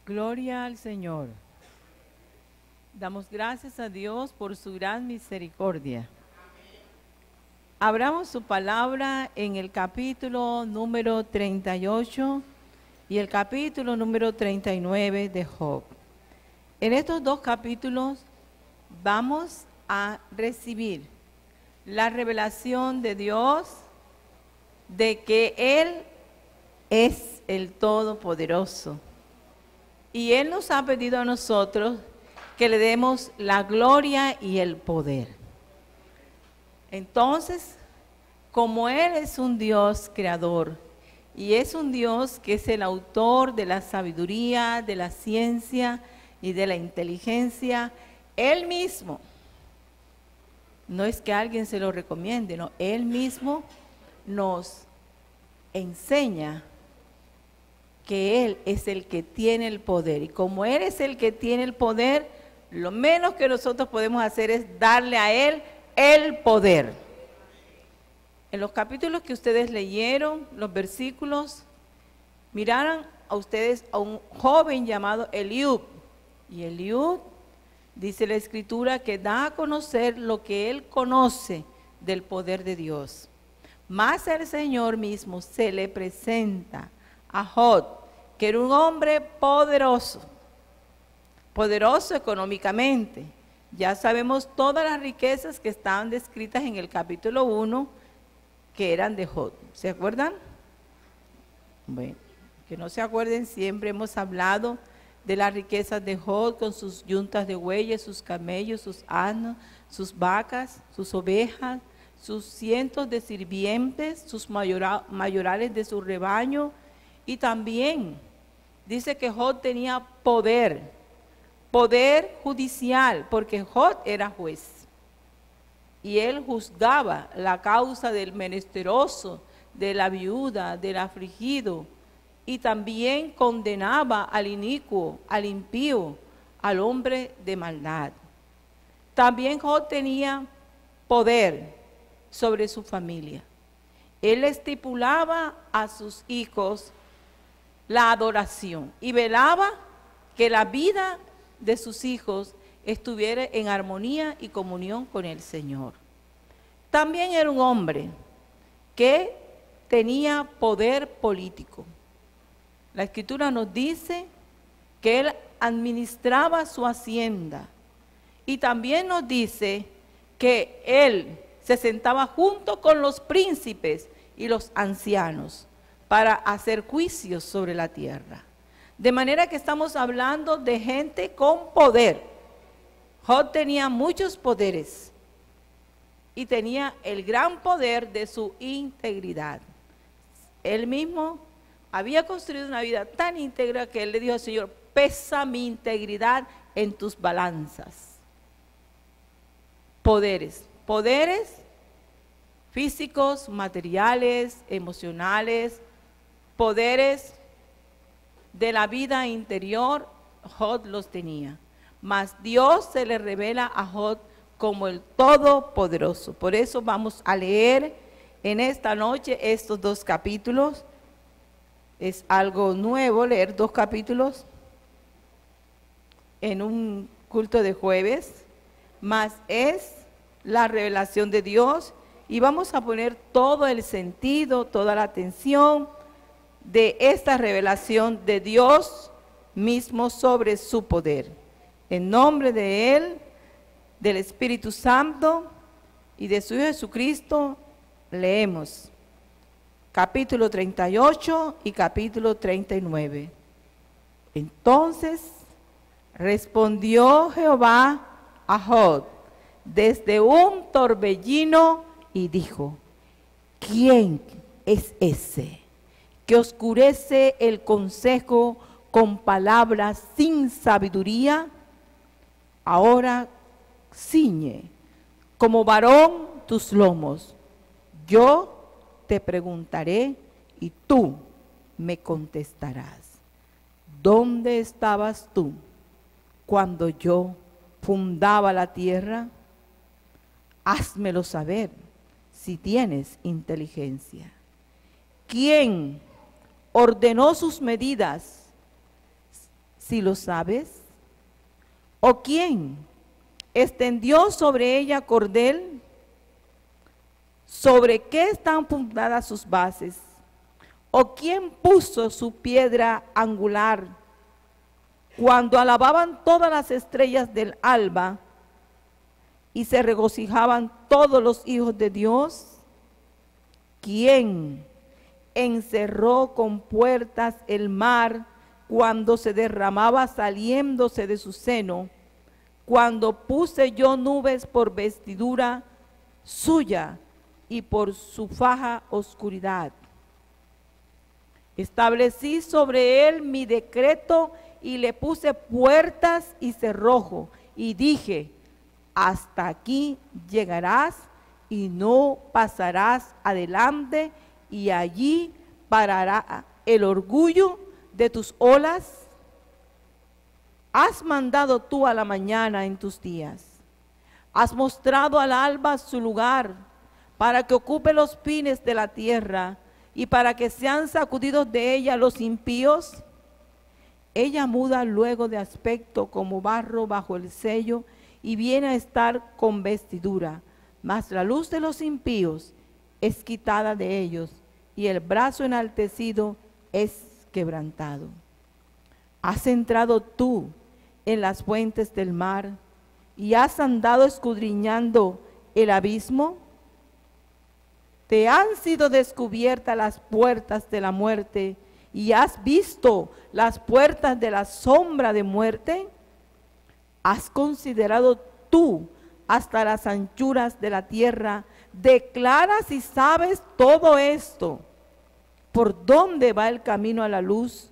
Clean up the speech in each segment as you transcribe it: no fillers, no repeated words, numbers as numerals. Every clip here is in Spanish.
Gloria al Señor. Damos gracias a Dios por su gran misericordia. Abramos su palabra en el capítulo número 38 y el capítulo número 39 de Job. En estos dos capítulos vamos a recibir la revelación de Dios de que Él es el Todopoderoso. Y Él nos ha pedido a nosotros que le demos la gloria y el poder. Entonces, como Él es un Dios creador y es un Dios que es el autor de la sabiduría, de la ciencia y de la inteligencia, Él mismo, no es que alguien se lo recomiende, no, Él mismo nos enseña que Él es el que tiene el poder. Y como Él es el que tiene el poder, lo menos que nosotros podemos hacer es darle a Él el poder. En los capítulos que ustedes leyeron, los versículos, miraron a ustedes a un joven llamado Eliud. Y Eliud, dice la Escritura, que da a conocer lo que él conoce del poder de Dios. Mas el Señor mismo se le presenta a Job, que era un hombre poderoso, poderoso económicamente. Ya sabemos todas las riquezas que estaban descritas en el capítulo 1, que eran de Job. ¿Se acuerdan? Bueno, que no se acuerden, siempre hemos hablado de las riquezas de Job con sus yuntas de bueyes, sus camellos, sus asnos, sus vacas, sus ovejas, sus cientos de sirvientes, sus mayorales de su rebaño. Y también dice que Job tenía poder judicial, porque Job era juez. Y él juzgaba la causa del menesteroso, de la viuda, del afligido. Y también condenaba al inicuo, al impío, al hombre de maldad. También Job tenía poder sobre su familia. Él estipulaba a sus hijos la adoración y velaba que la vida de sus hijos estuviera en armonía y comunión con el Señor. También era un hombre que tenía poder político. La Escritura nos dice que él administraba su hacienda y también nos dice que él se sentaba junto con los príncipes y los ancianos para hacer juicios sobre la tierra. De manera que estamos hablando de gente con poder. Job tenía muchos poderes y tenía el gran poder de su integridad. Él mismo había construido una vida tan íntegra que él le dijo al Señor: pesa mi integridad en tus balanzas. Poderes físicos, materiales, emocionales, poderes de la vida interior, Job los tenía. Mas Dios se le revela a Job como el Todopoderoso. Por eso vamos a leer en esta noche estos dos capítulos. Es algo nuevo leer dos capítulos en un culto de jueves, mas es la revelación de Dios y vamos a poner todo el sentido, toda la atención de esta revelación de Dios mismo sobre su poder. En nombre de Él, del Espíritu Santo y de su Hijo Jesucristo, leemos capítulo 38 y capítulo 39. Entonces respondió Jehová a Job desde un torbellino y dijo: ¿quién es ese que oscurece el consejo con palabras sin sabiduría? Ahora ciñe como varón tus lomos. Yo te preguntaré y tú me contestarás. ¿Dónde estabas tú cuando yo fundaba la tierra? Házmelo saber si tienes inteligencia. ¿Quién ordenó sus medidas si lo sabes? ¿O quién extendió sobre ella cordel? ¿Sobre qué están fundadas sus bases? ¿O quién puso su piedra angular? Cuando alababan todas las estrellas del alba y se regocijaban todos los hijos de Dios, ¿quién encerró con puertas el mar cuando se derramaba saliéndose de su seno? Cuando puse yo nubes por vestidura suya y por su faja oscuridad. Establecí sobre él mi decreto y le puse puertas y cerrojo, y dije, hasta aquí llegarás y no pasarás adelante, y allí parará el orgullo de tus olas. Has mandado tú a la mañana en tus días, has mostrado al alba su lugar, para que ocupe los fines de la tierra, y para que sean sacudidos de ella los impíos. Ella muda luego de aspecto como barro bajo el sello, y viene a estar con vestidura, mas la luz de los impíos es quitada de ellos, y el brazo enaltecido es quebrantado. ¿Has entrado tú en las fuentes del mar, y has andado escudriñando el abismo? ¿Te han sido descubiertas las puertas de la muerte, y has visto las puertas de la sombra de muerte? ¿Has considerado tú hasta las anchuras de la tierra? Declaras y sabes todo esto. ¿Por dónde va el camino a la luz?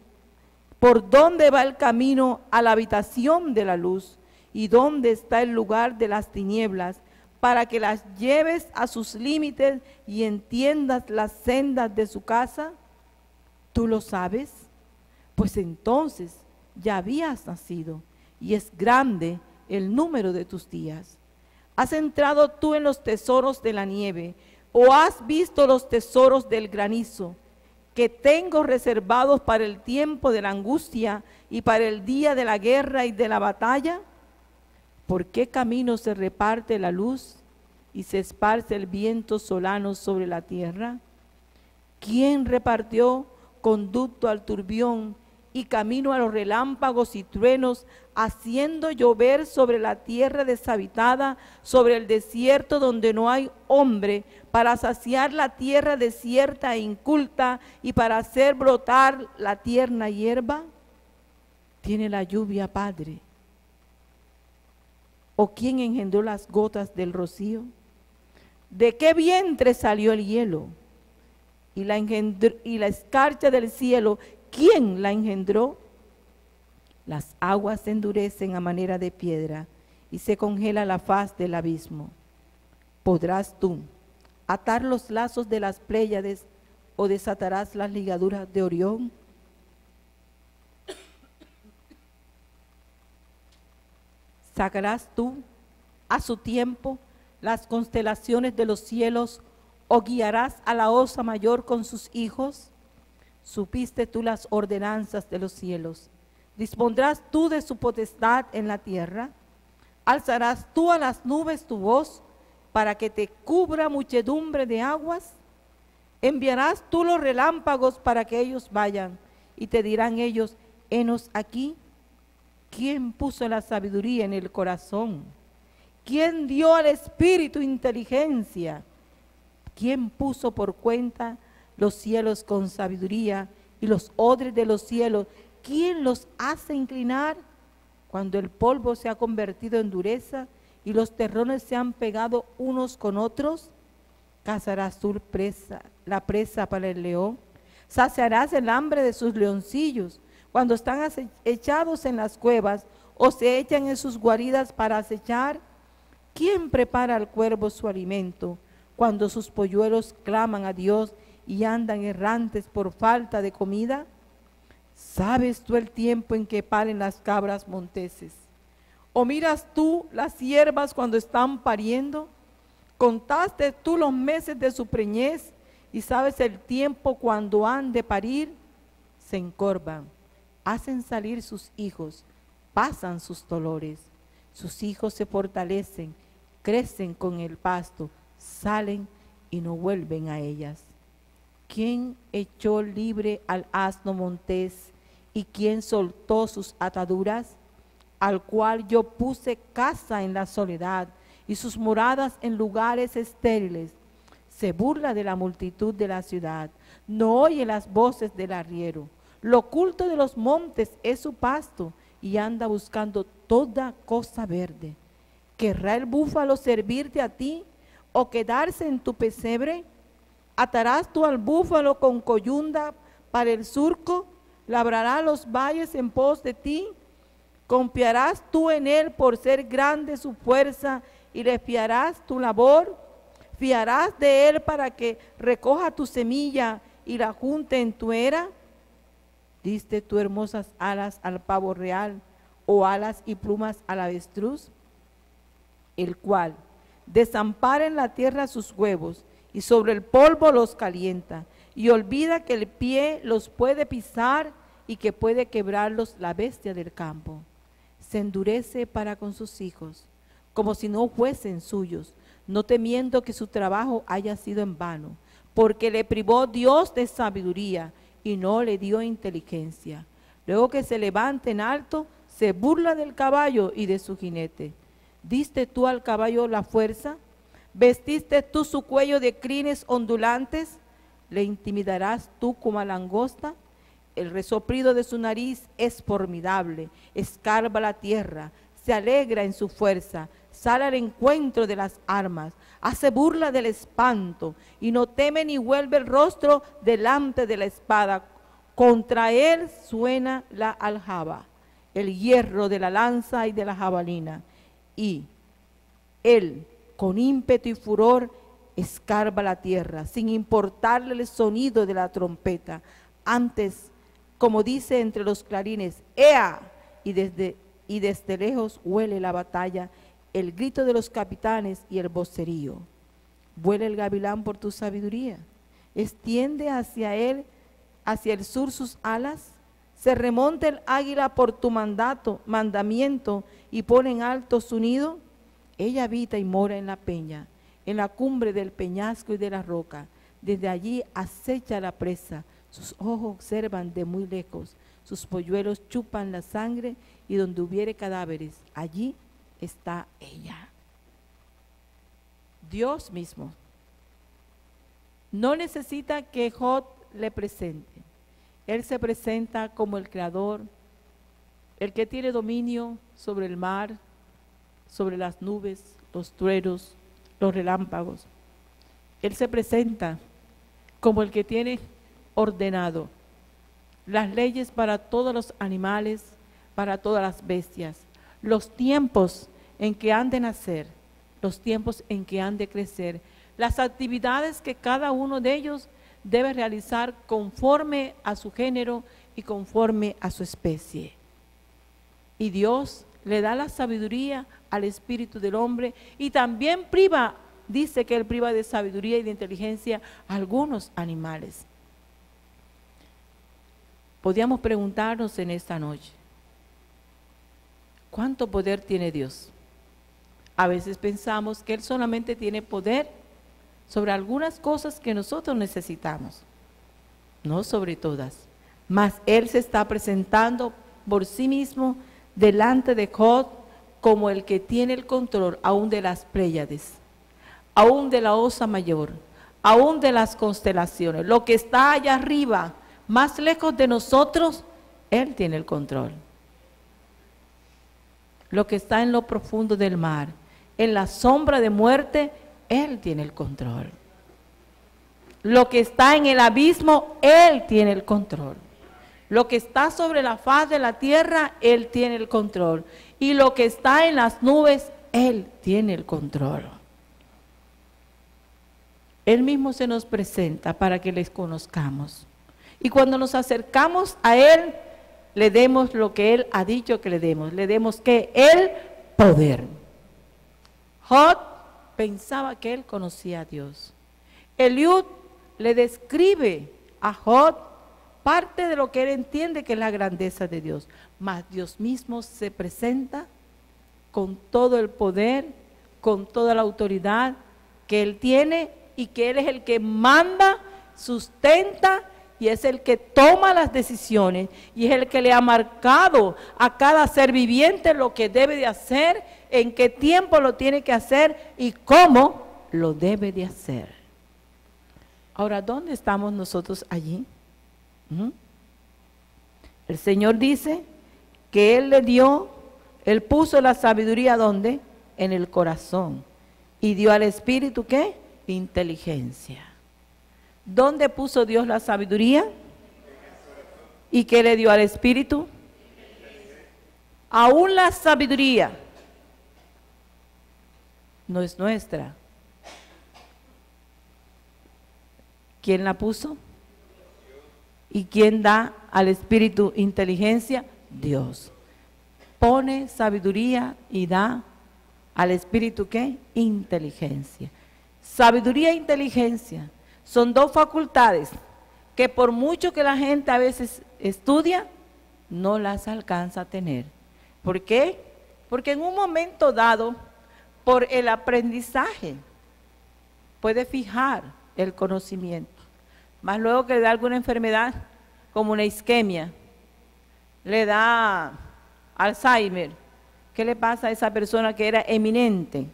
¿Por dónde va el camino a la habitación de la luz? ¿Y dónde está el lugar de las tinieblas? Para que las lleves a sus límites y entiendas las sendas de su casa. ¿Tú lo sabes? Pues entonces ya habías nacido, y es grande el número de tus días. ¿Has entrado tú en los tesoros de la nieve, o has visto los tesoros del granizo, que tengo reservados para el tiempo de la angustia y para el día de la guerra y de la batalla? ¿Por qué camino se reparte la luz y se esparce el viento solano sobre la tierra? ¿Quién repartió conducto al turbión y camino a los relámpagos y truenos, haciendo llover sobre la tierra deshabitada, sobre el desierto donde no hay hombre, para saciar la tierra desierta e inculta y para hacer brotar la tierna hierba? ¿Tiene la lluvia padre? ¿O quién engendró las gotas del rocío? ¿De qué vientre salió el hielo? Y la escarcha del cielo, ¿quién la engendró? Las aguas se endurecen a manera de piedra y se congela la faz del abismo. ¿Podrás tú atar los lazos de las Pléyades o desatarás las ligaduras de Orión? ¿Sacarás tú a su tiempo las constelaciones de los cielos, o guiarás a la osa mayor con sus hijos? Supiste tú las ordenanzas de los cielos, dispondrás tú de su potestad en la tierra. Alzarás tú a las nubes tu voz, para que te cubra muchedumbre de aguas. Enviarás tú los relámpagos para que ellos vayan, y te dirán ellos, henos aquí. ¿Quién puso la sabiduría en el corazón? ¿Quién dio al espíritu inteligencia? ¿Quién puso por cuenta los cielos con sabiduría y los odres de los cielos? ¿Quién los hace inclinar? Cuando el polvo se ha convertido en dureza y los terrones se han pegado unos con otros, cazarás tú la presa para el león, saciarás el hambre de sus leoncillos, cuando están echados en las cuevas o se echan en sus guaridas para acechar. ¿Quién prepara al cuervo su alimento, cuando sus polluelos claman a Dios y andan errantes por falta de comida? ¿Sabes tú el tiempo en que paren las cabras monteses? ¿O miras tú las ciervas cuando están pariendo? ¿Contaste tú los meses de su preñez y sabes el tiempo cuando han de parir? Se encorvan hacen salir sus hijos, pasan sus dolores. Sus hijos se fortalecen, crecen con el pasto, salen y no vuelven a ellas. ¿Quién echó libre al asno montés y quién soltó sus ataduras? Al cual yo puse casa en la soledad y sus moradas en lugares estériles. Se burla de la multitud de la ciudad, no oye las voces del arriero. Lo oculto de los montes es su pasto y anda buscando toda cosa verde. ¿Querrá el búfalo servirte a ti o quedarse en tu pesebre? ¿Atarás tú al búfalo con coyunda para el surco? ¿Labrará los valles en pos de ti? ¿Confiarás tú en él por ser grande su fuerza y le fiarás tu labor? ¿Fiarás de él para que recoja tu semilla y la junte en tu era? ¿Diste tú hermosas alas al pavo real o alas y plumas al avestruz? El cual desampara en la tierra sus huevos y sobre el polvo los calienta y olvida que el pie los puede pisar y que puede quebrarlos la bestia del campo. Se endurece para con sus hijos, como si no fuesen suyos, no temiendo que su trabajo haya sido en vano, porque le privó Dios de sabiduría y no le dio inteligencia. Luego que se levanta en alto, se burla del caballo y de su jinete. ¿Diste tú al caballo la fuerza? ¿Vestiste tú su cuello de crines ondulantes? ¿Le intimidarás tú como a langosta? El resoplido de su nariz es formidable, escarba la tierra, se alegra en su fuerza, sale al encuentro de las armas, hace burla del espanto y no teme ni vuelve el rostro delante de la espada. Contra él suena la aljaba, el hierro de la lanza y de la jabalina, y él con ímpetu y furor escarba la tierra, sin importarle el sonido de la trompeta. Antes, como dice entre los clarines, ¡ea! Y desde lejos huele la batalla, el grito de los capitanes y el vocerío. Vuela el gavilán por tu sabiduría, extiende hacia él, hacia el sur sus alas, se remonta el águila por tu mandamiento y pone en alto su nido. Ella habita y mora en la peña, en la cumbre del peñasco y de la roca. Desde allí acecha la presa, sus ojos observan de muy lejos, sus polluelos chupan la sangre y donde hubiere cadáveres, allí está ella. Dios mismo no necesita que Job le presente. Él se presenta como el creador, el que tiene dominio sobre el mar, sobre las nubes, los truenos, los relámpagos. Él se presenta como el que tiene ordenado las leyes para todos los animales, para todas las bestias, los tiempos en que han de nacer, los tiempos en que han de crecer, las actividades que cada uno de ellos debe realizar conforme a su género y conforme a su especie. Y Dios le da la sabiduría al espíritu del hombre y también dice que él priva de sabiduría y de inteligencia a algunos animales. Podríamos preguntarnos en esta noche, ¿cuánto poder tiene Dios? A veces pensamos que Él solamente tiene poder sobre algunas cosas que nosotros necesitamos, no sobre todas. Mas Él se está presentando por sí mismo delante de Job como el que tiene el control aún de las Pléyades, aún de la Osa Mayor, aún de las constelaciones. Lo que está allá arriba, más lejos de nosotros, Él tiene el control. Lo que está en lo profundo del mar, en la sombra de muerte, Él tiene el control. Lo que está en el abismo, Él tiene el control. Lo que está sobre la faz de la tierra, Él tiene el control. Y lo que está en las nubes, Él tiene el control. Él mismo se nos presenta para que les conozcamos. Y cuando nos acercamos a Él, le demos lo que Él ha dicho que le demos. Le demos que el poder. Job pensaba que él conocía a Dios. Eliud le describe a Job parte de lo que él entiende que es la grandeza de Dios. Mas Dios mismo se presenta con todo el poder, con toda la autoridad que él tiene y que él es el que manda, sustenta y es el que toma las decisiones y es el que le ha marcado a cada ser viviente lo que debe de hacer, en qué tiempo lo tiene que hacer y cómo lo debe de hacer. Ahora, ¿dónde estamos nosotros allí? El Señor dice que Él puso la sabiduría, ¿dónde? En el corazón. Y dio al Espíritu, ¿qué? Inteligencia. ¿Dónde puso Dios la sabiduría? ¿Y qué le dio al Espíritu? Aún la sabiduría no es nuestra. ¿Quién la puso? ¿Y quién da al Espíritu inteligencia? Dios. Pone sabiduría y da al Espíritu, ¿qué? Inteligencia. Sabiduría e inteligencia son dos facultades que por mucho que la gente a veces estudia, no las alcanza a tener. ¿Por qué? Porque en un momento dado, por el aprendizaje, puede fijar el conocimiento. Más luego que le da alguna enfermedad, como una isquemia, le da Alzheimer. ¿Qué le pasa a esa persona que era eminente?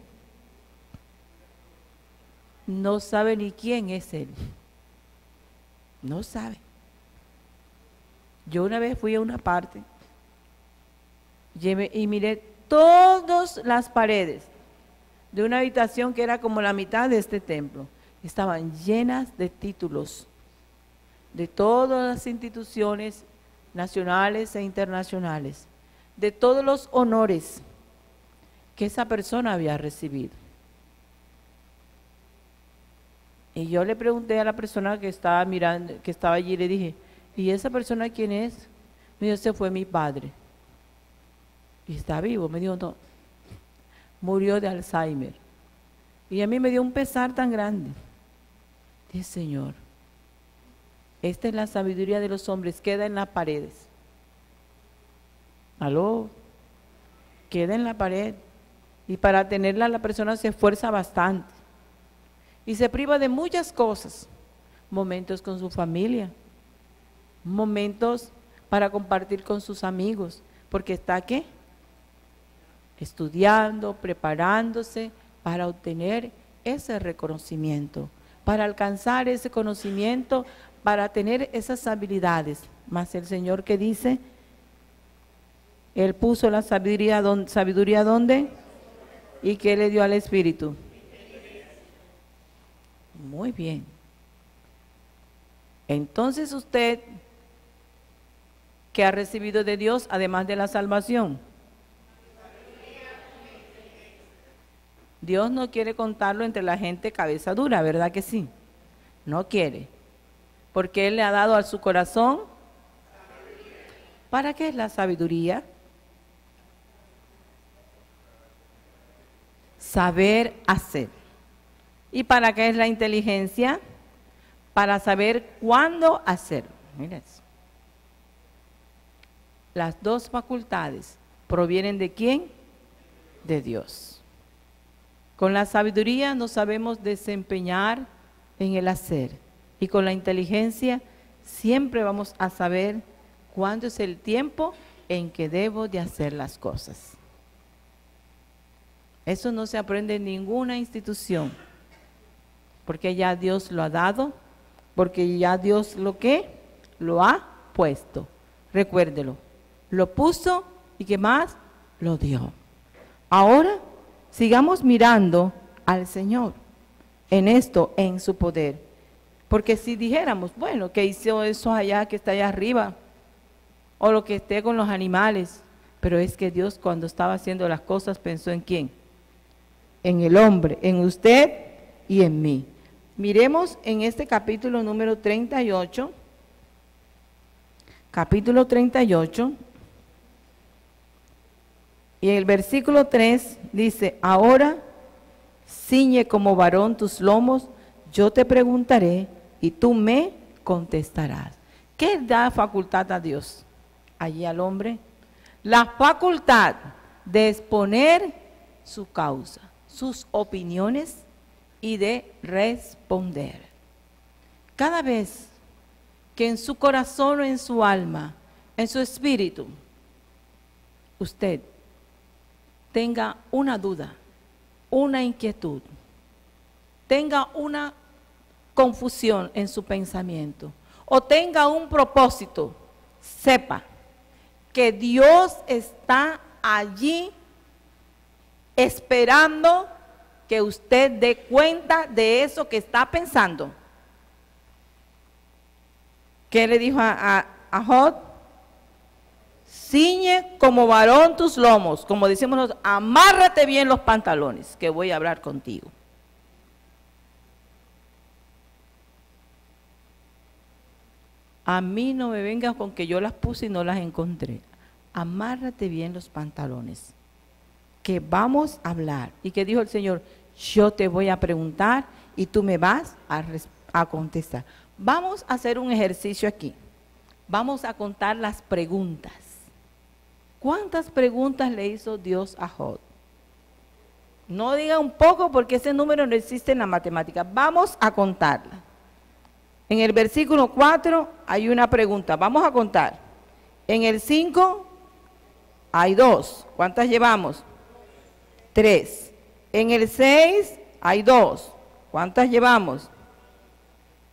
No sabe ni quién es él. No sabe. Yo una vez fui a una parte y miré todas las paredes de una habitación que era como la mitad de este templo. Estaban llenas de títulos de todas las instituciones nacionales e internacionales, de todos los honores que esa persona había recibido. Y yo le pregunté a la persona que estaba mirando, que estaba allí, le dije, ¿y esa persona quién es? Me dijo, ese fue mi padre. Y está vivo. Me dijo, no, murió de Alzheimer. Y a mí me dio un pesar tan grande. Dije, Señor, esta es la sabiduría de los hombres, queda en las paredes. ¿Aló? Queda en la pared. Y para tenerla la persona se esfuerza bastante. Y se priva de muchas cosas. Momentos con su familia. Momentos para compartir con sus amigos. Porque está, ¿qué? Estudiando, preparándose para obtener ese reconocimiento. Para alcanzar ese conocimiento, para tener esas habilidades. Mas el Señor que dice, Él puso la sabiduría ¿dónde? ¿Y qué le dio al Espíritu? Muy bien. Entonces usted, ¿qué ha recibido de Dios además de la salvación? Dios no quiere contarlo entre la gente cabeza dura, ¿verdad que sí? No quiere. Porque Él le ha dado a su corazón. ¿Para qué es la sabiduría? Saber hacer. ¿Y para qué es la inteligencia? Para saber cuándo hacerlo. Mira eso. Las dos facultades provienen ¿de quién? De Dios. Con la sabiduría nos sabemos desempeñar en el hacer. Y con la inteligencia siempre vamos a saber cuándo es el tiempo en que debo de hacer las cosas. Eso no se aprende en ninguna institución, porque ya Dios lo ha dado, porque ya Dios lo ha puesto. Recuérdelo, lo puso y ¿qué más? Lo dio. Ahora sigamos mirando al Señor en esto, en su poder. Porque si dijéramos, bueno, que hizo eso allá, que está allá arriba, o lo que esté con los animales, pero es que Dios cuando estaba haciendo las cosas pensó ¿en quién? En el hombre, en usted y en mí. Miremos en este capítulo número 38, capítulo 38, y en el versículo 3 dice, ahora ciñe como varón tus lomos, yo te preguntaré y tú me contestarás. ¿Qué da facultad a Dios? Allí al hombre, la facultad de exponer su causa, sus opiniones y de responder. Cada vez que en su corazón o en su alma, en su espíritu, usted tenga una duda, una inquietud, tenga una confusión en su pensamiento o tenga un propósito, sepa que Dios está allí esperando que usted dé cuenta de eso que está pensando. ¿Qué le dijo a Job? Ciñe como varón tus lomos, como decimos nosotros, amárrate bien los pantalones, que voy a hablar contigo. A mí no me vengas con que yo las puse y no las encontré. Amárrate bien los pantalones, que vamos a hablar. ¿Y qué dijo el Señor? Yo te voy a preguntar y tú me vas a contestar. Vamos a hacer un ejercicio aquí. Vamos a contar las preguntas. ¿Cuántas preguntas le hizo Dios a Job? No diga un poco porque ese número no existe en la matemática. Vamos a contarla. En el versículo 4 hay una pregunta. Vamos a contar. En el 5 hay 2. ¿Cuántas llevamos? 3. En el 6 hay 2. ¿Cuántas llevamos?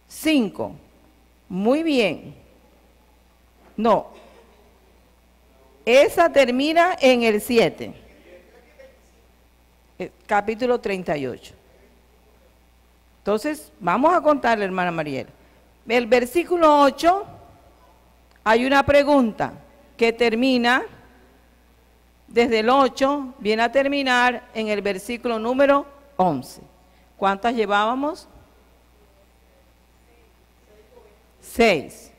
5. Muy bien. No. Esa termina en el 7. Capítulo 38. Entonces, vamos a contarle, hermana Mariela. El versículo 8, hay una pregunta que termina, desde el 8, viene a terminar en el versículo número 11. ¿Cuántas llevábamos? 6.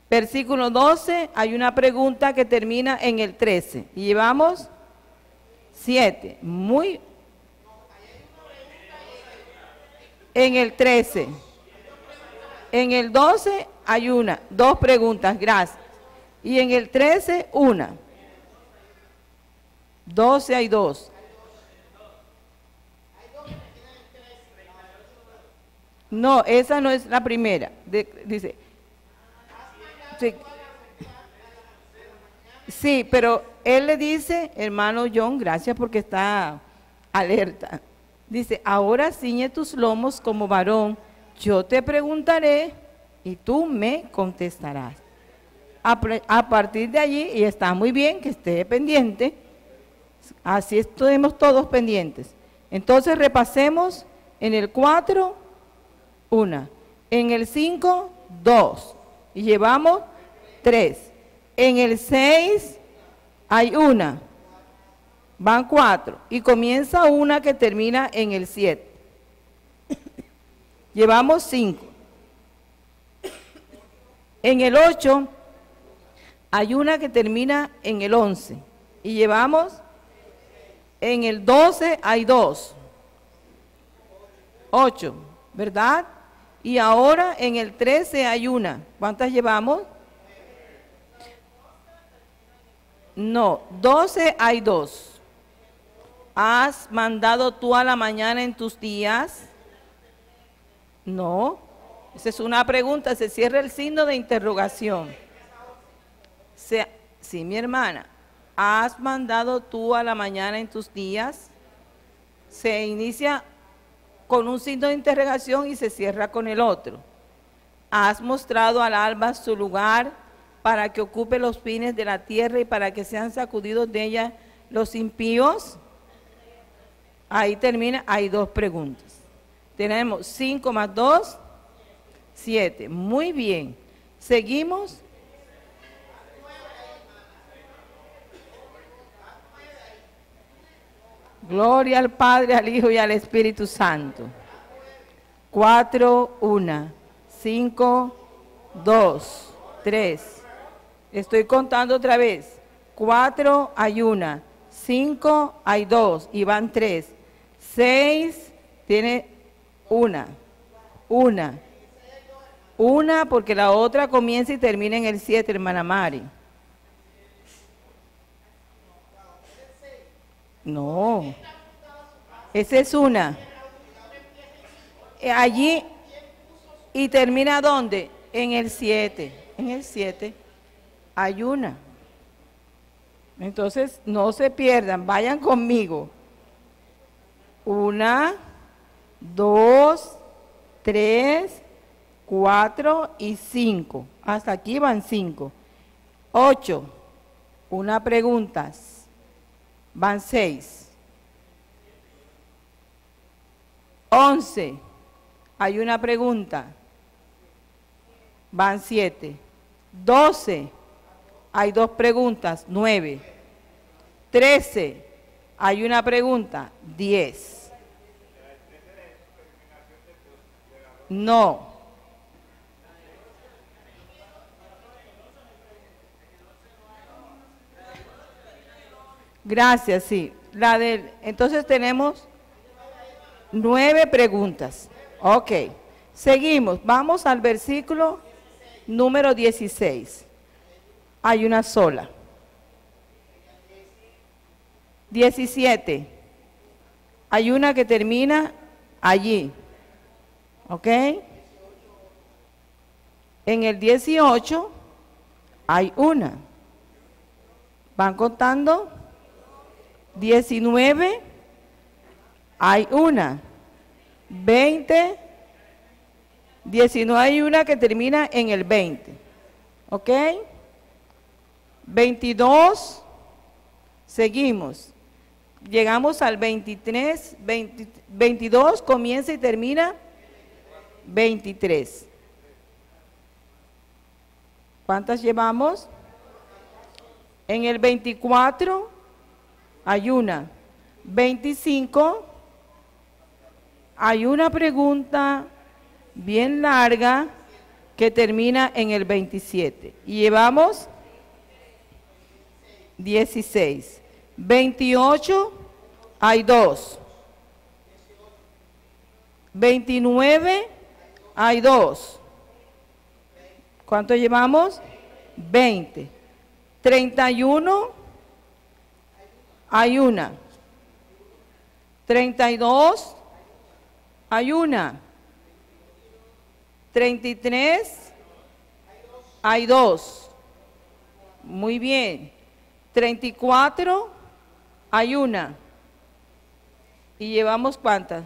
Versículo 12, hay una pregunta que termina en el 13. Y llevamos 7. Muy. En el 13. En el 12 hay dos preguntas, gracias. Y en el 13, una. 12 hay 2. No, esa no es la primera. Dice. Sí, pero él le dice, hermano John, gracias porque está alerta. Dice, ahora ciñe tus lomos como varón, yo te preguntaré y tú me contestarás. A partir de allí, y está muy bien que esté pendiente, así estemos todos pendientes. Entonces repasemos en el 4, 1, en el 5, 2, y llevamos 3. En el 6 hay una, van 4, y comienza una que termina en el 7. Llevamos 5. En el 8 hay una que termina en el 11, y llevamos, en el 12 hay 2, 8, ¿verdad? Y ahora en el 13 hay una. ¿Cuántas llevamos? No, 12 hay 2. ¿Has mandado tú a la mañana en tus días? No. Esa es una pregunta, se cierra el signo de interrogación. Sí, mi hermana. ¿Has mandado tú a la mañana en tus días? Se inicia con un signo de interrogación y se cierra con el otro. ¿Has mostrado al alba su lugar para que ocupe los fines de la tierra y para que sean sacudidos de ella los impíos? Ahí termina, hay 2 preguntas. Tenemos 5 más 2, 7. Muy bien. Seguimos. Gloria al Padre, al Hijo y al Espíritu Santo. 4, 1, 5, 2, 3. Estoy contando otra vez. 4 hay 1, 5 hay 2 y van 3. 6 tiene una. Una, porque la otra comienza y termina en el 7, hermana Mari. No, esa es una. Allí, ¿y termina dónde? En el 7. En el 7 hay una. Entonces, no se pierdan, vayan conmigo. 1, 2, 3, 4 y 5. Hasta aquí van 5. 8. Una pregunta. Van 6. 11. Hay una pregunta. Van 7. 12. Hay 2 preguntas. 9. 13. Hay una pregunta. 10. No. Gracias, sí. Entonces tenemos 9 preguntas. Ok. Seguimos. Vamos al versículo número 16. Hay una sola. 17. Hay una que termina allí. ¿Ok? En el 18 hay una. ¿Van contando? 19 hay una. 20, 19 hay una que termina en el 20. ¿Ok? 22, seguimos. Llegamos al 23, 22 comienza y termina 23. ¿Cuántas llevamos? En el 24 hay una. 25 hay una pregunta bien larga que termina en el 27. Y llevamos 16. 28 hay 2. 29 hay 2. ¿Cuánto llevamos? 20. 31 hay una. 32 hay una. 33 hay 2. Muy bien. 34 hay una. ¿Y llevamos cuántas?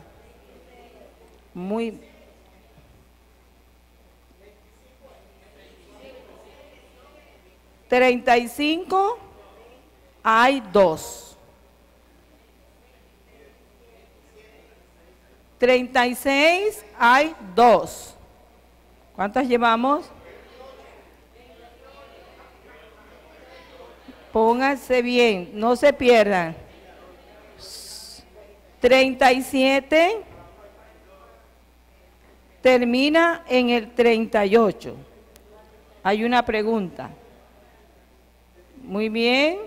Muy 35 hay 2. 36 hay 2. ¿Cuántas llevamos? Pónganse bien, no se pierdan. 37 termina en el 38. Hay una pregunta. Muy bien.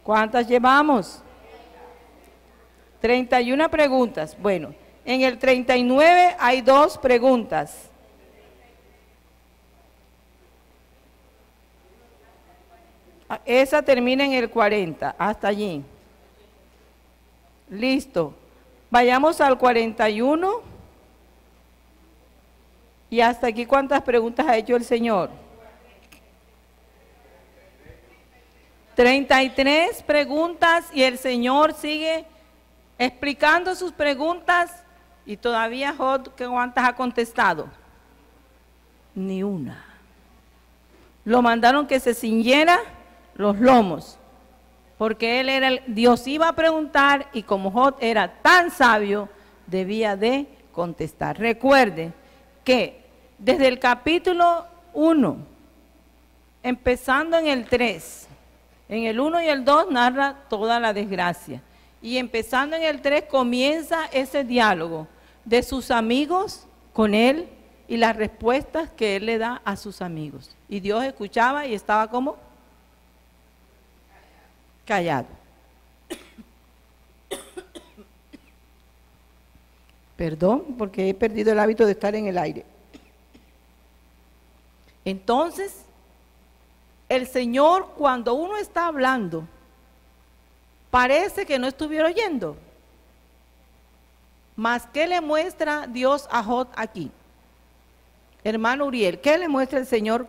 ¿Cuántas llevamos? 31 preguntas. Bueno, en el 39 hay 2 preguntas. Esa termina en el 40, hasta allí. Listo. Vayamos al 41. ¿Y hasta aquí cuántas preguntas ha hecho el Señor? 33 preguntas y el Señor sigue explicando sus preguntas y todavía Job, ¿cuántas ha contestado? Ni una. Lo mandaron que se ciñera los lomos, porque él era Dios iba a preguntar y como Job era tan sabio, debía de contestar. Recuerde que desde el capítulo 1, empezando en el 3, en el 1 y el 2 narra toda la desgracia. Y empezando en el 3 comienza ese diálogo de sus amigos con él y las respuestas que él le da a sus amigos. Y Dios escuchaba y estaba como callado. Perdón, porque he perdido el hábito de estar en el aire. Entonces, el Señor, cuando uno está hablando, parece que no estuviera oyendo. Mas, ¿qué le muestra Dios a Job aquí? Hermano Uriel, ¿qué le muestra el Señor?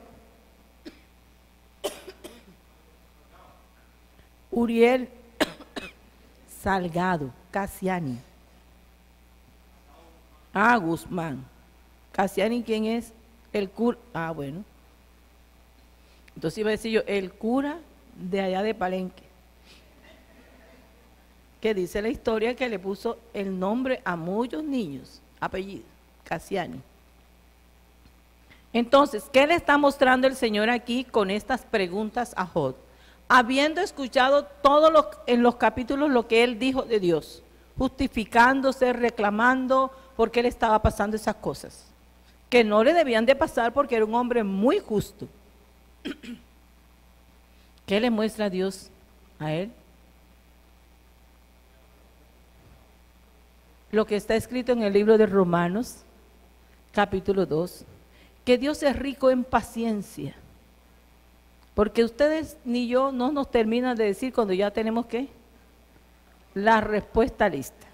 Uriel Salgado, Casiani. Guzmán. Casiani, ¿quién es? El cura. Bueno. Entonces iba a decir yo, el cura de allá de Palenque, que dice la historia que le puso el nombre a muchos niños, apellido, Casiani. Entonces, ¿qué le está mostrando el Señor aquí con estas preguntas a Job? Habiendo escuchado en los capítulos lo que él dijo de Dios, justificándose, reclamando por qué le estaba pasando esas cosas, que no le debían de pasar porque era un hombre muy justo. ¿Qué le muestra Dios a él? Lo que está escrito en el libro de Romanos, capítulo 2, que Dios es rico en paciencia, porque ustedes ni yo no nos terminan de decir cuando ya tenemos ¿qué? La respuesta lista.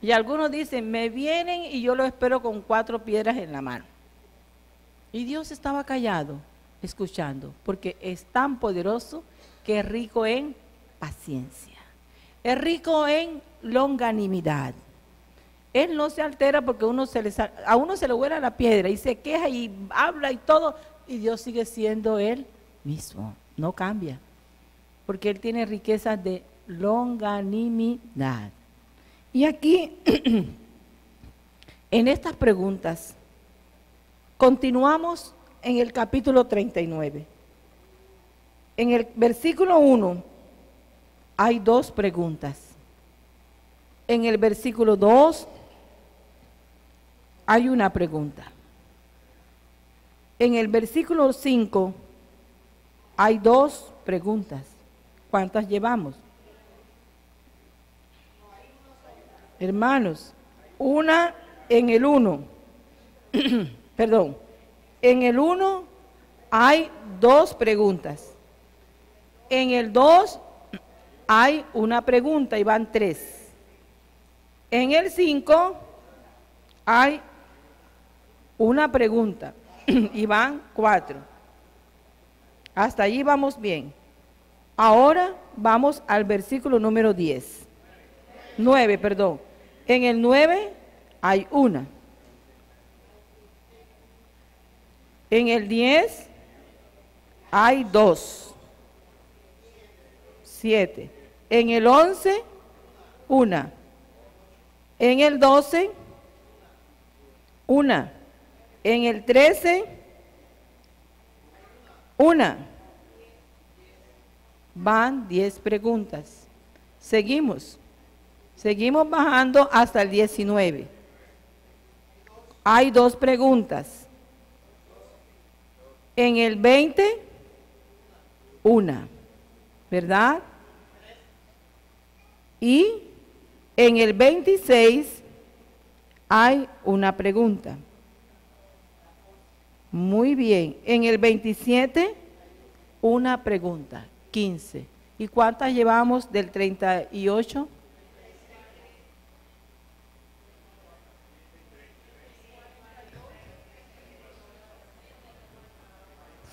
Y algunos dicen, me vienen y yo lo espero con 4 piedras en la mano. Y Dios estaba callado, escuchando, porque es tan poderoso que es rico en paciencia, es rico en longanimidad. Él no se altera porque a uno se le vuela la piedra y se queja y habla y todo, y Dios sigue siendo Él mismo, no cambia, porque Él tiene riquezas de longanimidad. Y aquí, en estas preguntas, continuamos en el capítulo 39. En el versículo 1 hay 2 preguntas. En el versículo 2 hay una pregunta. En el versículo 5 hay 2 preguntas. ¿Cuántas llevamos? Hermanos, una en el 1. Perdón. En el 1 hay 2 preguntas. En el 2 hay una pregunta y van 3. En el 5 hay una pregunta y van 4. Hasta allí vamos bien. Ahora vamos al versículo número 9, perdón. En el 9 hay una. En el 10 hay 2. 7. En el 11, una. En el 12, una. En el 13, una. Van 10 preguntas. Seguimos. Seguimos bajando hasta el 19. Hay 2 preguntas. En el 20, una. ¿Verdad? Y en el 26 hay una pregunta. Muy bien. En el 27, una pregunta. 15. ¿Y cuántas llevamos del 38?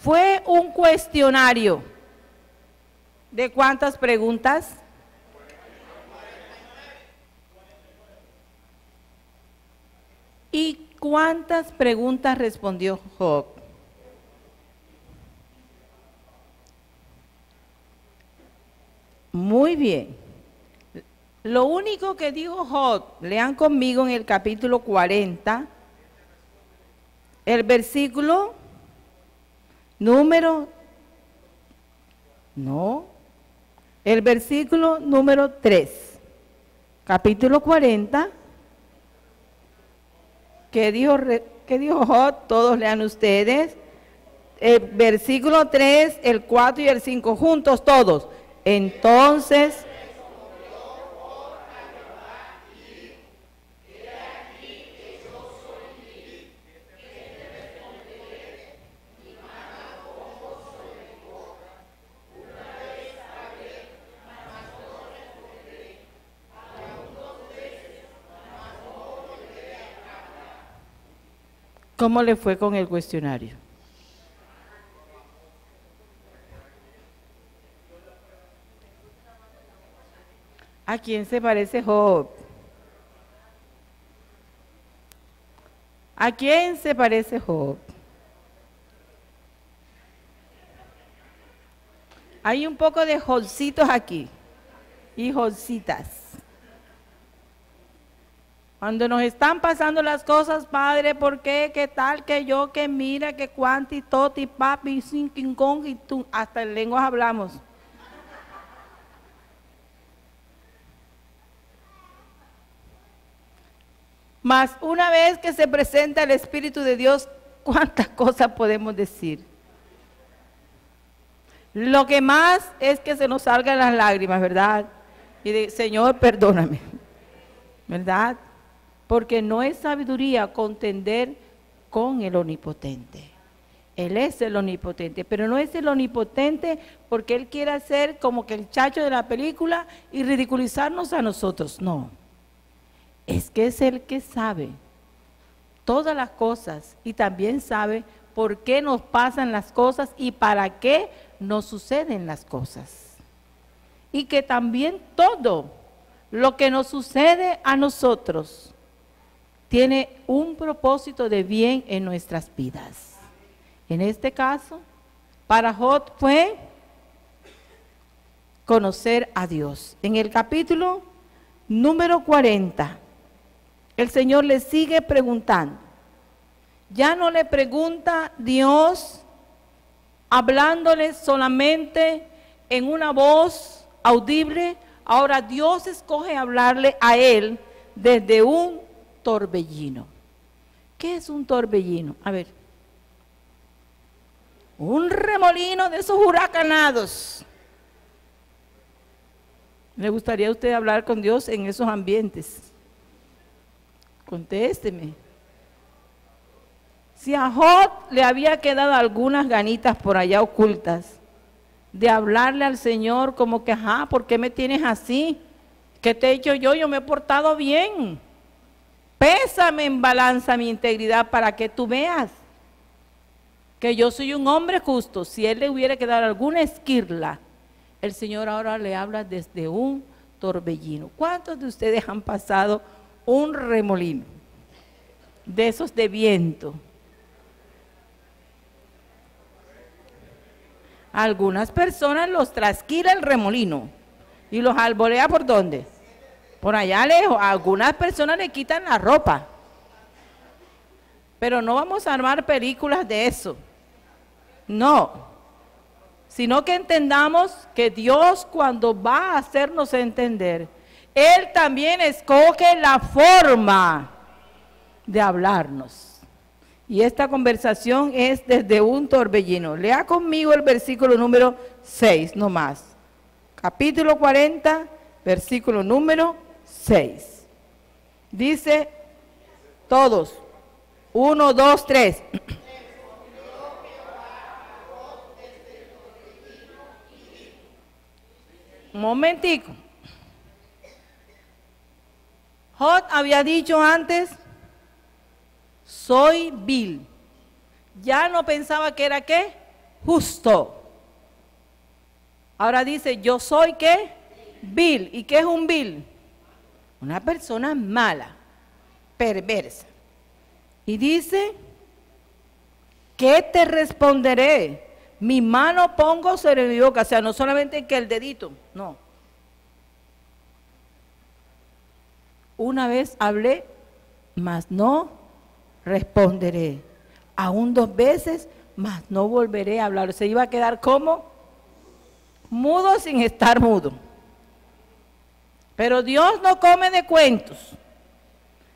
Fue un cuestionario. ¿De cuántas preguntas? ¿Y cuántas preguntas respondió Job? Muy bien. Lo único que dijo Job, lean conmigo en el capítulo 40, el versículo el versículo número 3, capítulo 40, ¿qué dijo Job? Todos lean ustedes, el versículo 3, el 4 y el 5, juntos todos. Entonces, ¿Cómo le fue con el cuestionario? ¿A quién se parece Job? ¿A quién se parece Job? Hay un poco de Jobcitos aquí y Jobcitas. Cuando nos están pasando las cosas, Padre, ¿por qué? ¿Qué tal? ¿Qué yo? ¿Qué mira? ¿Qué cuanti? Toti, papi, sin king kong y tú. Hasta en lenguas hablamos. Mas una vez que se presenta el Espíritu de Dios, ¿cuántas cosas podemos decir? Lo que más es que se nos salgan las lágrimas, ¿verdad? Y de, Señor, perdóname, ¿verdad? Porque no es sabiduría contender con el Omnipotente. Él es el Omnipotente, pero no es el Omnipotente porque Él quiere hacer como que el chacho de la película y ridiculizarnos a nosotros, no. Es que es el que sabe todas las cosas y también sabe por qué nos pasan las cosas y para qué nos suceden las cosas. Y que también todo lo que nos sucede a nosotros tiene un propósito de bien en nuestras vidas. En este caso, para Job fue conocer a Dios. En el capítulo número 40, el Señor le sigue preguntando. Ya no le pregunta Dios hablándole solamente en una voz audible. Ahora Dios escoge hablarle a él desde un torbellino. ¿Qué es un torbellino? A ver. Un remolino de esos huracanados. ¿Le gustaría a usted hablar con Dios en esos ambientes? Contésteme. Si a Job le había quedado algunas ganitas por allá ocultas de hablarle al Señor como que, ajá, ¿por qué me tienes así? ¿Qué te he hecho yo? Yo me he portado bien. Pésame en balanza mi integridad para que tú veas que yo soy un hombre justo. Si él le hubiera quedado alguna esquirla, el Señor ahora le habla desde un torbellino. ¿Cuántos de ustedes han pasado un remolino de esos de viento? Algunas personas los trasquila el remolino y los albolea ¿por dónde? Por allá lejos. A algunas personas le quitan la ropa. Pero no vamos a armar películas de eso. No. Sino que entendamos que Dios, cuando va a hacernos entender, Él también escoge la forma de hablarnos. Y esta conversación es desde un torbellino. Lea conmigo el versículo número 6, no más. Capítulo 40, versículo número 6. Dice todos, 1, 2, 3. Un momentico. Job había dicho antes, soy vil. Ya no pensaba que era ¿qué? Justo. Ahora dice, yo soy ¿qué? Vil. ¿Y qué es un vil? Una persona mala, perversa. Y dice, ¿qué te responderé? Mi mano pongo sobre mi boca. O sea, no solamente que el dedito, no. Una vez hablé, mas no responderé. Aún 2 veces, mas no volveré a hablar. Se iba a quedar como mudo sin estar mudo. Pero Dios no come de cuentos,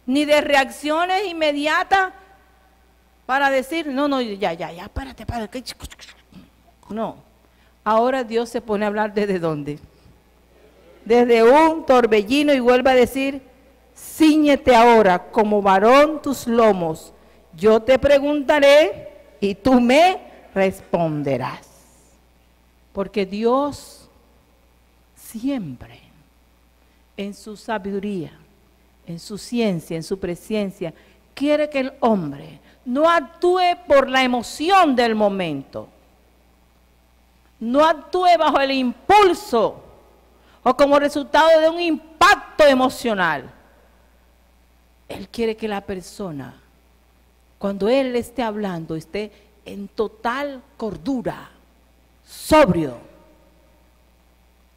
ni de reacciones inmediatas para decir, no, ya, párate. No. Ahora Dios se pone a hablar desde dónde. Desde un torbellino y vuelve a decir, cíñete ahora como varón tus lomos. Yo te preguntaré y tú me responderás. Porque Dios siempre, en su sabiduría, en su ciencia, en su presencia, quiere que el hombre no actúe por la emoción del momento, no actúe bajo el impulso o como resultado de un impacto emocional. Él quiere que la persona, cuando Él esté hablando, esté en total cordura, sobrio,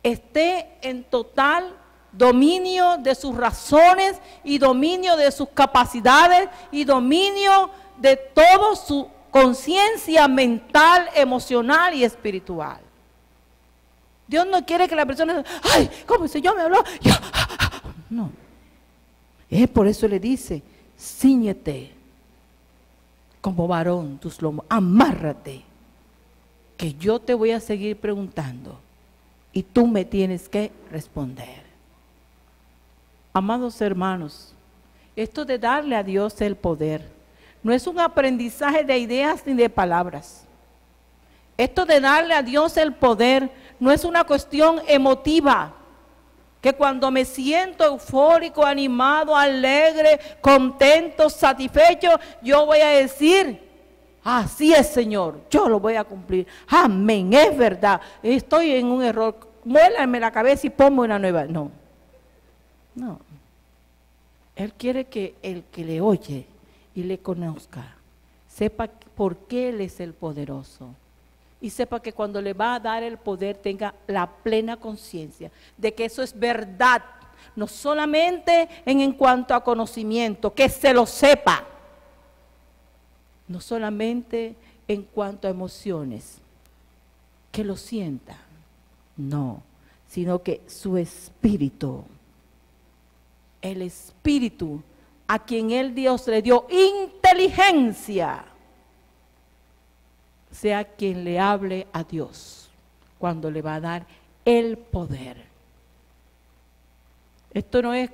esté en total dominio de sus razones y dominio de sus capacidades y dominio de toda su conciencia mental, emocional y espiritual. Dios no quiere que la persona, ay, ¿cómo el Señor me habló? No. Por eso le dice, cíñete como varón tus lomos, amárrate, que yo te voy a seguir preguntando y tú me tienes que responder. Amados hermanos, esto de darle a Dios el poder no es un aprendizaje de ideas ni de palabras. Esto de darle a Dios el poder no es una cuestión emotiva, que cuando me siento eufórico, animado, alegre, contento, satisfecho, yo voy a decir, así es, Señor, yo lo voy a cumplir. Amén, es verdad, estoy en un error, muélame la cabeza y ponme una nueva. No, no. Él quiere que el que le oye y le conozca, sepa por qué Él es el poderoso. Y sepa que cuando le va a dar el poder tenga la plena conciencia de que eso es verdad, no solamente en cuanto a conocimiento, que se lo sepa, no solamente en cuanto a emociones, que lo sienta, no, sino que su espíritu, el espíritu a quien el Dios le dio inteligencia, sea quien le hable a Dios cuando le va a dar el poder. Esto no es,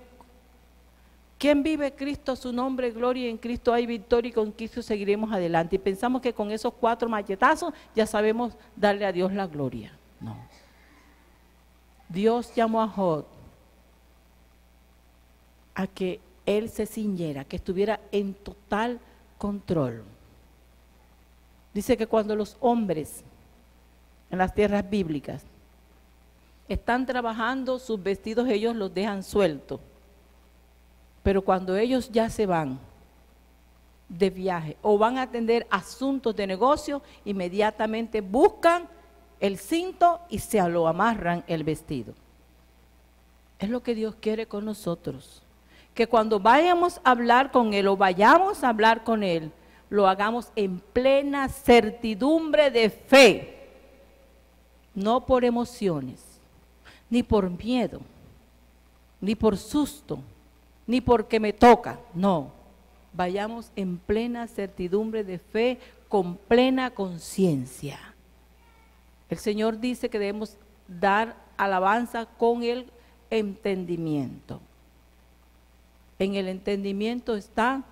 ¿quién vive Cristo? Su nombre, gloria, en Cristo hay victoria y con Cristo seguiremos adelante. Y pensamos que con esos 4 machetazos ya sabemos darle a Dios la gloria. No. Dios llamó a Job a que él se ciñera, que estuviera en total control. Dice que cuando los hombres en las tierras bíblicas están trabajando, sus vestidos ellos los dejan sueltos. Pero cuando ellos ya se van de viaje o van a atender asuntos de negocio, inmediatamente buscan el cinto y se lo amarran el vestido. Es lo que Dios quiere con nosotros. Que cuando vayamos a hablar con Él o vayamos a hablar con Él, lo hagamos en plena certidumbre de fe, no por emociones, ni por miedo, ni por susto, ni porque me toca, no. Vayamos en plena certidumbre de fe, con plena conciencia. El Señor dice que debemos dar alabanza con el entendimiento. En el entendimiento está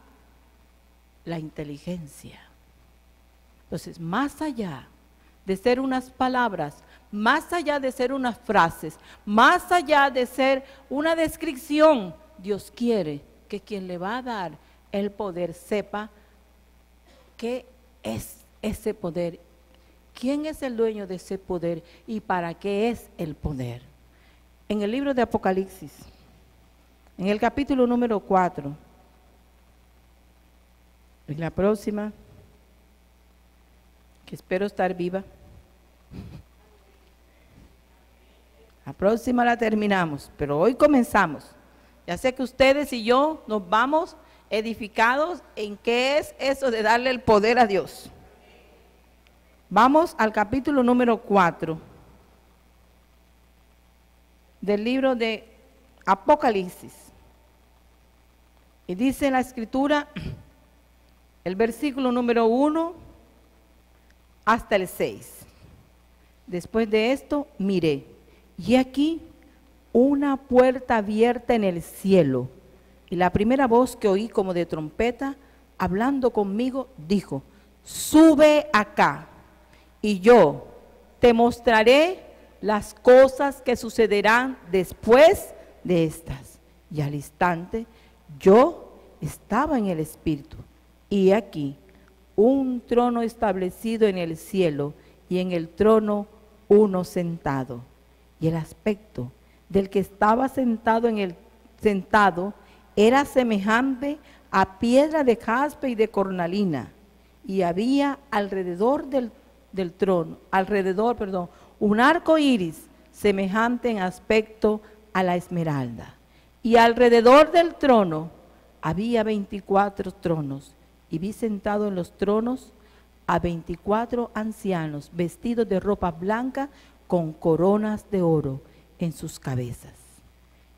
la inteligencia. Entonces, más allá de ser unas palabras, más allá de ser unas frases, más allá de ser una descripción, Dios quiere que quien le va a dar el poder sepa qué es ese poder, quién es el dueño de ese poder y para qué es el poder. En el libro de Apocalipsis, en el capítulo número 4, en la próxima, que espero estar viva. La próxima la terminamos, pero hoy comenzamos. Ya sé que ustedes y yo nos vamos edificados en qué es eso de darle el poder a Dios. Vamos al capítulo número 4 del libro de Apocalipsis. Y dice la Escritura, el versículo número 1 hasta el 6. Después de esto, miré, y aquí una puerta abierta en el cielo. Y la primera voz que oí como de trompeta, hablando conmigo, dijo, sube acá, y yo te mostraré las cosas que sucederán después de estas. Y al instante, yo estaba en el Espíritu. Y aquí, un trono establecido en el cielo, y en el trono uno sentado. Y el aspecto del que estaba sentado era semejante a piedra de jaspe y de cornalina, y había alrededor del trono, un arco iris semejante en aspecto a la esmeralda. Y alrededor del trono había 24 tronos, y vi sentado en los tronos a 24 ancianos vestidos de ropa blanca con coronas de oro en sus cabezas.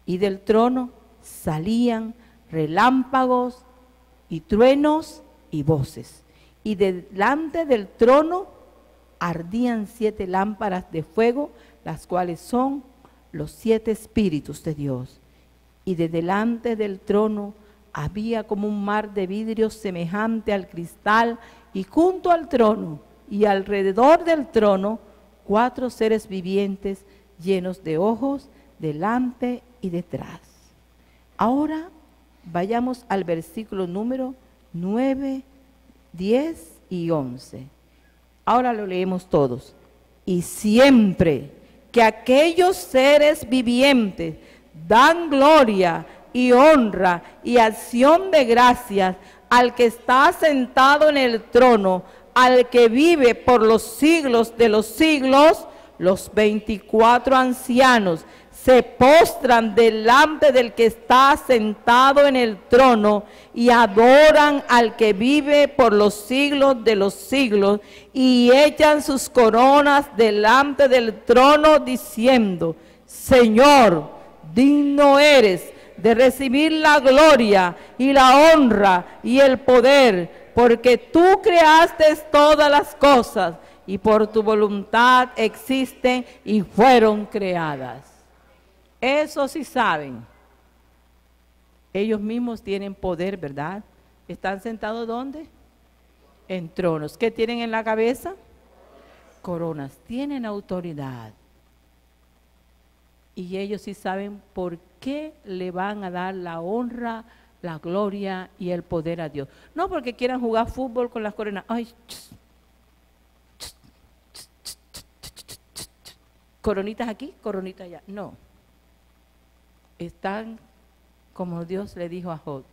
Y del trono salían relámpagos y truenos y voces. Y delante del trono ardían 7 lámparas de fuego, las cuales son los 7 espíritus de Dios. Y de delante del trono había como un mar de vidrio semejante al cristal, y junto al trono y alrededor del trono 4 seres vivientes llenos de ojos delante y detrás. Ahora vayamos al versículo número 9, 10 y 11. Ahora lo leemos todos. Y siempre que aquellos seres vivientes dan gloria y honra y acción de gracias al que está sentado en el trono, al que vive por los siglos de los siglos, los 24 ancianos se postran delante del que está sentado en el trono y adoran al que vive por los siglos de los siglos, y echan sus coronas delante del trono diciendo: Señor, digno eres de recibir la gloria y la honra y el poder, porque tú creaste todas las cosas y por tu voluntad existen y fueron creadas. Eso sí saben. Ellos mismos tienen poder, ¿verdad? ¿Están sentados dónde? En tronos. ¿Qué tienen en la cabeza? Coronas. Tienen autoridad. Y ellos sí saben por qué le van a dar la honra, la gloria y el poder a Dios. No porque quieran jugar fútbol con las coronas. Ay, coronitas aquí, coronitas allá. No. Están, como Dios le dijo a Job,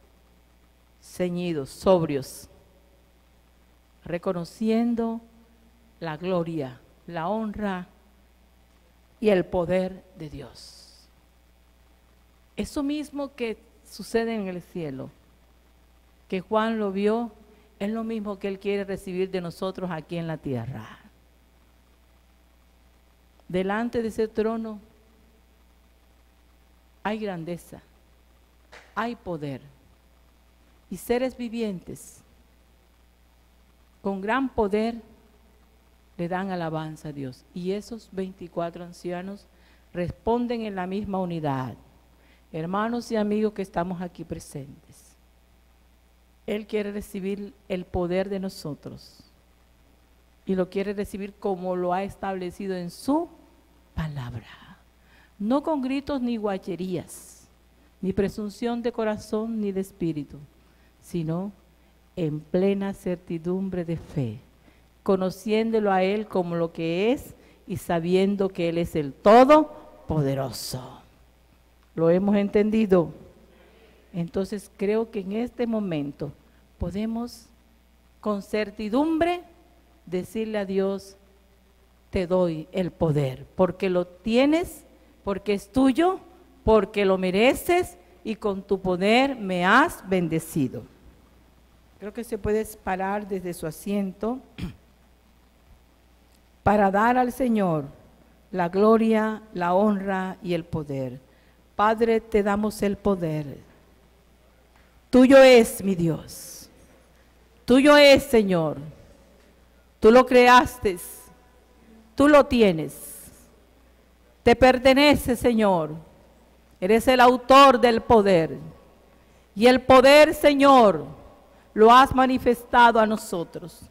ceñidos, sobrios, reconociendo la gloria, la honra y el poder de Dios. Eso mismo que sucede en el cielo, que Juan lo vio, es lo mismo que Él quiere recibir de nosotros aquí en la tierra. Delante de ese trono hay grandeza, hay poder, y seres vivientes con gran poder le dan alabanza a Dios. Y esos 24 ancianos responden en la misma unidad. Hermanos y amigos que estamos aquí presentes, Él quiere recibir el poder de nosotros y lo quiere recibir como lo ha establecido en su palabra. No con gritos ni guacherías, ni presunción de corazón ni de espíritu, sino en plena certidumbre de fe, conociéndolo a Él como lo que es y sabiendo que Él es el Todopoderoso. ¿Lo hemos entendido? Entonces creo que en este momento podemos con certidumbre decirle a Dios: te doy el poder, porque lo tienes, porque es tuyo, porque lo mereces y con tu poder me has bendecido. Creo que se puede parar desde su asiento para dar al Señor la gloria, la honra y el poder. Padre, te damos el poder. Tuyo es, mi Dios. Tuyo es, Señor. Tú lo creaste. Tú lo tienes. Te pertenece, Señor. Eres el autor del poder. Y el poder, Señor, lo has manifestado a nosotros,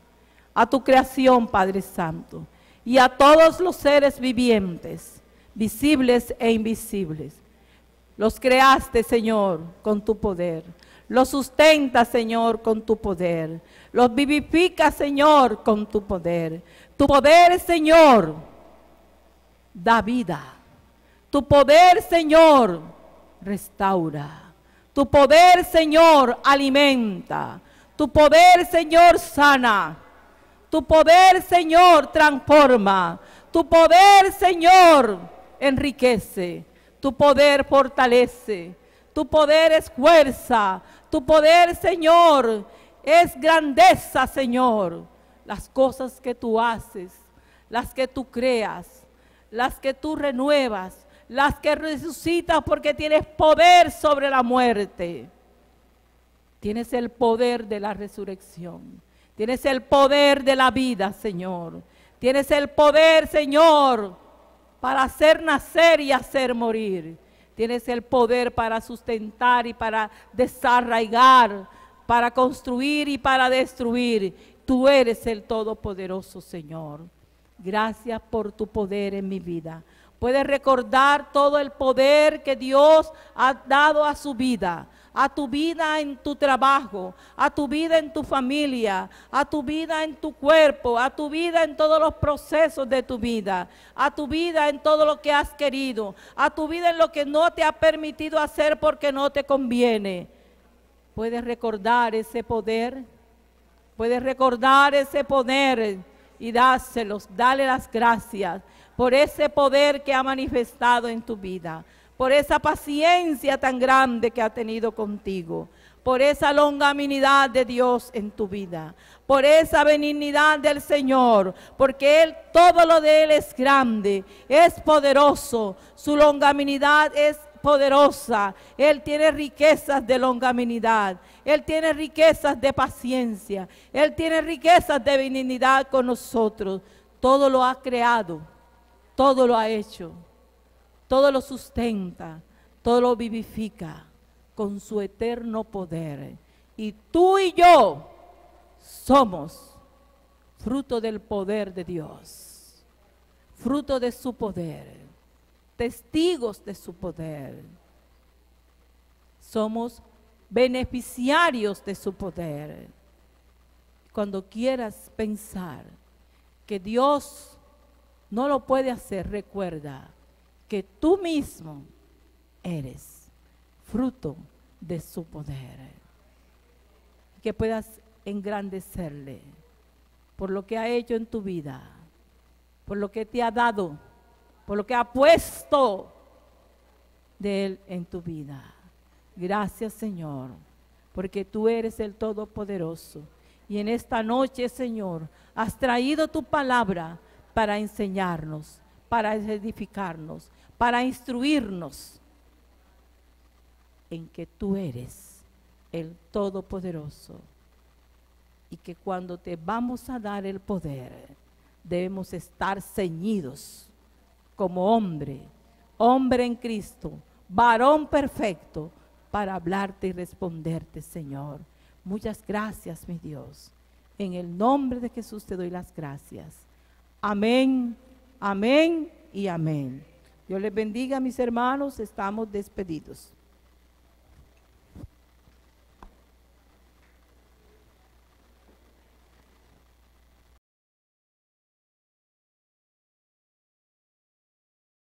a tu creación, Padre Santo, y a todos los seres vivientes, visibles e invisibles. Los creaste, Señor, con tu poder. Los sustenta, Señor, con tu poder. Los vivifica, Señor, con tu poder. Tu poder, Señor, da vida. Tu poder, Señor, restaura. Tu poder, Señor, alimenta. Tu poder, Señor, sana. Tu poder, Señor, transforma. Tu poder, Señor, enriquece. Tu poder fortalece. Tu poder es fuerza. Tu poder, Señor, es grandeza, Señor. Las cosas que tú haces, las que tú creas, las que tú renuevas, las que resucitas porque tienes poder sobre la muerte. Tienes el poder de la resurrección. Tienes el poder de la vida, Señor. Tienes el poder, Señor, para hacer nacer y hacer morir. Tienes el poder para sustentar y para desarraigar, para construir y para destruir. Tú eres el Todopoderoso, Señor. Gracias por tu poder en mi vida. Puedes recordar todo el poder que Dios ha dado a su vida. A tu vida en tu trabajo, a tu vida en tu familia, a tu vida en tu cuerpo, a tu vida en todos los procesos de tu vida, a tu vida en todo lo que has querido, a tu vida en lo que no te ha permitido hacer porque no te conviene. Puedes recordar ese poder, puedes recordar ese poder y dáselos, dale las gracias por ese poder que ha manifestado en tu vida, por esa paciencia tan grande que ha tenido contigo, por esa longanimidad de Dios en tu vida, por esa benignidad del Señor, porque Él, todo lo de Él es grande, es poderoso, su longanimidad es poderosa. Él tiene riquezas de longanimidad, Él tiene riquezas de paciencia, Él tiene riquezas de benignidad con nosotros. Todo lo ha creado, todo lo ha hecho, todo lo sustenta, todo lo vivifica con su eterno poder. Y tú y yo somos fruto del poder de Dios, fruto de su poder, testigos de su poder. Somos beneficiarios de su poder. Cuando quieras pensar que Dios no lo puede hacer, recuerda que tú mismo eres fruto de su poder. Que puedas engrandecerle por lo que ha hecho en tu vida, por lo que te ha dado, por lo que ha puesto de Él en tu vida. Gracias, Señor, porque tú eres el Todopoderoso. Y en esta noche, Señor, has traído tu palabra para enseñarnos, para edificarnos, para instruirnos en que tú eres el Todopoderoso y que cuando te vamos a dar el poder debemos estar ceñidos como hombre en Cristo, varón perfecto, para hablarte y responderte, Señor. Muchas gracias, mi Dios. En el nombre de Jesús te doy las gracias. Amén, amén y amén. Dios les bendiga, mis hermanos. Estamos despedidos.